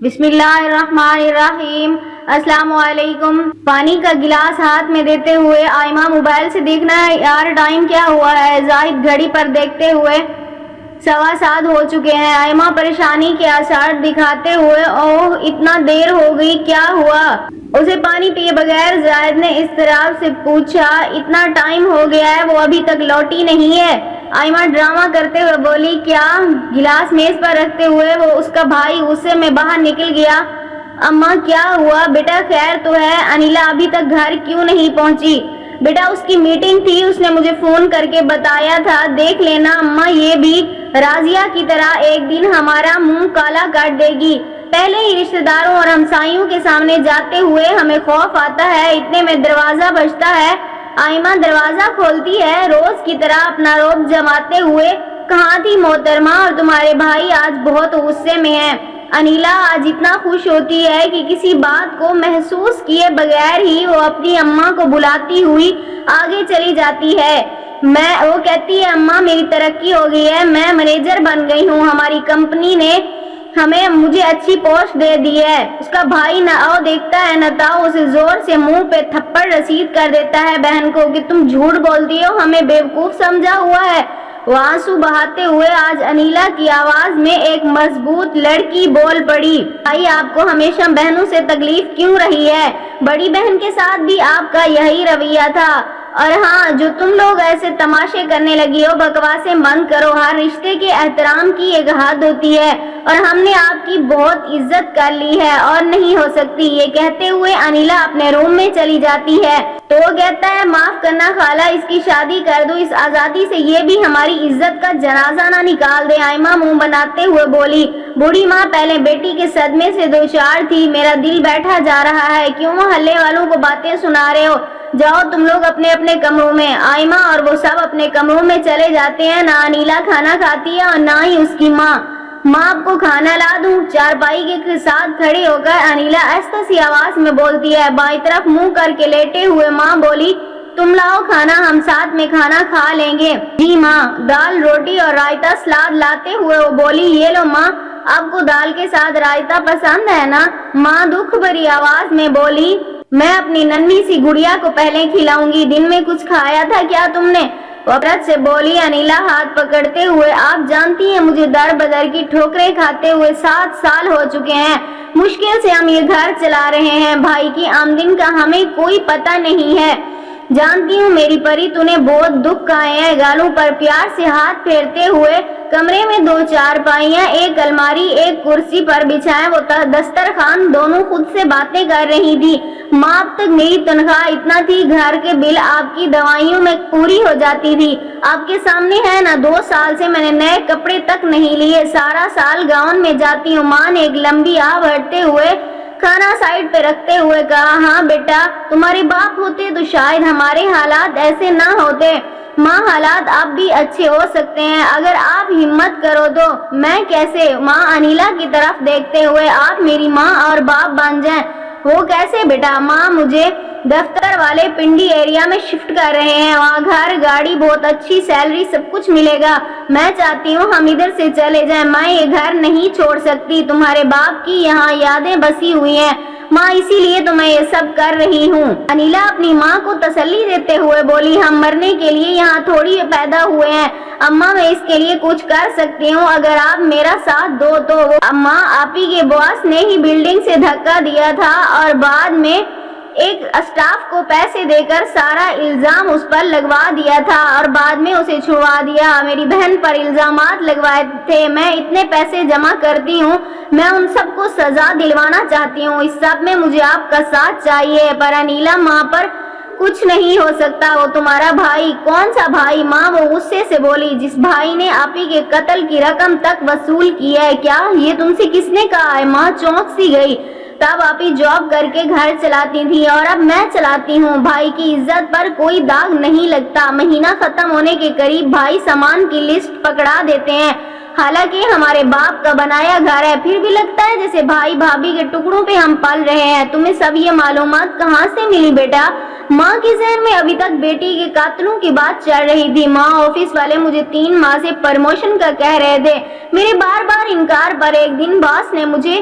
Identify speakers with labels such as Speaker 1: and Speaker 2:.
Speaker 1: بسم اللہ الرحمن الرحیم۔ السلام علیکم۔ پانی کا گلاس ہاتھ میں دیتے ہوئے آئمہ موبائل سے دیکھنا یار ٹائم کیا ہوا ہے؟ زاہد گھڑی پر دیکھتے ہوئے 7:15 ہو چکے ہیں۔ آئمہ پریشانی کے آثار دکھاتے ہوئے اوہ اتنا دیر ہو گئی، کیا ہوا؟ اسے پانی پیے بغیر زاہد نے اضطراب سے پوچھا۔ اتنا ٹائم ہو گیا ہے، وہ ابھی تک لوٹی نہیں ہے؟ آئمہ ڈرامہ کرتے ہوئے بولی۔ کیا؟ گلاس میز پر رکھتے ہوئے وہ اس کا بھائی غصے میں باہر نکل گیا۔ اماں کیا ہوا؟ بیٹا خیر تو ہے؟ انیلا ابھی تک گھر کیوں نہیں پہنچی؟ بیٹا اس کی میٹنگ تھی، اس نے مجھے فون کر کے بتایا تھا، دیکھ لینا اماں یہ بھی راضیہ کی طرح ایک دن ہمارا منہ کالا کر دے گی۔ پہلے ہی رشتہ داروں اور ہمسایوں کے سامنے جاتے ہوئے ہمیں خوف آتا ہے، اتنے میں دروازہ بجتا ہے۔ آئمہ دروازہ کھولتی ہے، روز کی طرح اپنا روب جماتے ہوئے۔ کہاں تھی محترمہ؟ اور تمہارے بھائی آج بہت غصے میں ہیں۔ انیلا آج اتنا خوش ہوتی ہے کہ کسی بات کو محسوس کیے بغیر ہی وہ اپنی اماں کو بلاتی ہوئی آگے چلی جاتی ہے۔ وہ کہتی ہے اماں میری ترقی ہو گئی ہے، میں مینیجر بن گئی ہوں، ہماری کمپنی نے مجھے اچھی پوسٹ دے دی ہے۔ اس کا بھائی نہ آؤ دیکھتا ہے نہ تاؤ اسے زور سے منہ پہ تھپڑ رسید کر دیتا ہے بہن کو کہ تم جھوٹ بولتی ہو، ہمیں بیوقوف سمجھا ہوا ہے۔ وہ آنسو بہاتے ہوئے آج انیلا کی آواز میں ایک مضبوط لڑکی بول پڑی۔ بھائی آپ کو ہمیشہ بہنوں سے تکلیف کیوں رہی ہے؟ بڑی بہن کے ساتھ بھی آپ کا یہی رویہ تھا۔ اور ہاں جو تم لوگ ایسے تماشے کرنے لگی ہو، بکواسیں بند کرو، ہر رشتے کے احترام کی ایک حد ہوتی ہے اور ہم نے آپ کی بہت عزت کر لی ہے اور نہیں ہو سکتی۔ یہ کہتے ہوئے انیلا اپنے روم میں چلی جاتی ہے تو وہ کہتا ہے معاف کرنا خالہ، اس کی شادی کر دو، اس آزادی سے یہ بھی ہماری عزت کا جنازہ نہ نکال دے۔ آئمہ منہ بناتے ہوئے بولی۔ بوڑھی ماں پہلے بیٹی کے صدمے سے دوچار تھی، میرا دل بیٹھا جا رہا ہے، کیوں محلے والوں کو باتیں سنا رہے ہو؟ جاؤ تم لوگ اپنے اپنے کمروں میں۔ آئمہ اور وہ سب اپنے کمروں میں چلے جاتے ہیں۔ نہ انیلا کھانا کھاتی ہے اور نہ ہی اس کی ماں۔ ماں آپ کو کھانا لا دوں؟ چارپائی کے ساتھ کھڑی ہو کر انیلا آہستہ سی آواز میں بولتی ہے۔ بائیں طرف منہ کر کے لیٹے ہوئے ماں بولی تم لاؤ کھانا، ہم ساتھ میں کھانا کھا لیں گے۔ جی ماں۔ دال روٹی اور رائتا سلاد لاتے ہوئے وہ بولی یہ لو ماں، آپ کو دال کے ساتھ رائتا پسند ہے نا؟ ماں دکھ بھری آواز میں بولی میں اپنی ننھی سی گڑیا کو پہلے کھلاؤں گی، دن میں کچھ کھایا تھا کیا تم نے؟ وفرت سے بولی انیلا ہاتھ پکڑتے ہوئے۔ آپ جانتی ہیں مجھے در بدر کی ٹھوکریں کھاتے ہوئے 7 سال ہو چکے ہیں، مشکل سے ہم یہ گھر چلا رہے ہیں، بھائی کی آمدن کا ہمیں کوئی پتہ نہیں ہے۔ جانتی ہوں میری پری تو نے بہت دکھ کھائے ہیں۔ گالوں پر پیار سے ہاتھ پھیرتے ہوئے کمرے میں 2 چارپائیاں، ایک الماری، ایک کرسی پر بچھائے وہ دسترخوان، دونوں خود سے باتیں کر رہی تھی۔ ماں اب تک میری تنخواہ اتنا تھی، گھر کے بل آپ کی دوائیوں میں پوری ہو جاتی تھی۔ آپ کے سامنے ہے نا 2 سال سے میں نے نئے کپڑے تک نہیں لیے، سارا سال گاؤن میں جاتی ہوں۔ ماں نے ایک لمبی آہ بھرتے ہوئے کھانا سائڈ پہ رکھتے ہوئے کہا ہاں بیٹا، تمہارے باپ ہوتے تو شاید ہمارے حالات ایسے نہ ہوتے۔ ماں حالات اب بھی اچھے ہو سکتے ہیں اگر آپ ہمت کرو تو۔ میں کیسے؟ ماں انیلا کی طرف دیکھتے ہوئے آپ میری ماں اور باپ بن جائیں۔ وہ کیسے بیٹا؟ ماں مجھے دفتر والے پنڈی ایریا میں شفٹ کر رہے ہیں، وہاں گھر گاڑی بہت اچھی سیلری سب کچھ ملے گا، میں چاہتی ہوں ہم ادھر سے چلے جائیں، میں یہ گھر نہیں چھوڑ سکتی، تمہارے باپ کی یہاں یادیں بسی ہوئی ہیں ماں، اسی لیے تو میں یہ سب کر رہی ہوں۔ انیلا اپنی ماں کو تسلی دیتے ہوئے بولی ہم مرنے کے لیے یہاں تھوڑی پیدا ہوئے ہیں اماں، میں اس کے لیے کچھ کر سکتی ہوں اگر آپ میرا ساتھ دو تو۔ وہ اماں آپی کے باس نے ہی بلڈنگ سے دھکا دیا تھا اور بعد میں ایک اسٹاف کو پیسے دے کر سارا الزام اس پر لگوا دیا تھا اور بعد میں اسے چھڑوا دیا۔ میری بہن پر الزامات لگوائے تھے، میں اتنے پیسے جمع کرتی ہوں، میں ان سب کو سزا دلوانا چاہتی ہوں، اس سب میں مجھے آپ کا ساتھ چاہیے۔ پر انیلا ماں پر کچھ نہیں ہو سکتا، وہ تمہارا بھائی۔ کون سا بھائی؟ ماں وہ غصے سے بولی جس بھائی نے آپی کے قتل کی رقم تک وصول کی ہے۔ کیا یہ تم سے کس نے کہا ہے؟ ماں چونک سی گئی، تب آپی جاب کر کے گھر چلاتی تھی اور اب میں چلاتی ہوں، بھائی کی عزت پر کوئی داغ نہیں لگتا۔ مہینہ ختم ہونے کے قریب بھائی سامان کی لسٹ پکڑا دیتے ہیں، حالانکہ ہمارے باپ کا بنایا گھر ہے، پھر بھی لگتا ہے جیسے بھائی بھابھی کے ٹکڑوں پہ ہم پل رہے ہیں۔ تمہیں سب یہ معلومات کہاں سے ملی بیٹا؟ ماں کے ذہن میں ابھی تک بیٹی کے قاتلوں کی بات چل رہی تھی۔ ماں آفس والے مجھے 3 ماہ سے پروموشن کا کہہ رہے تھے، میرے بار بار انکار پر ایک دن باس نے مجھے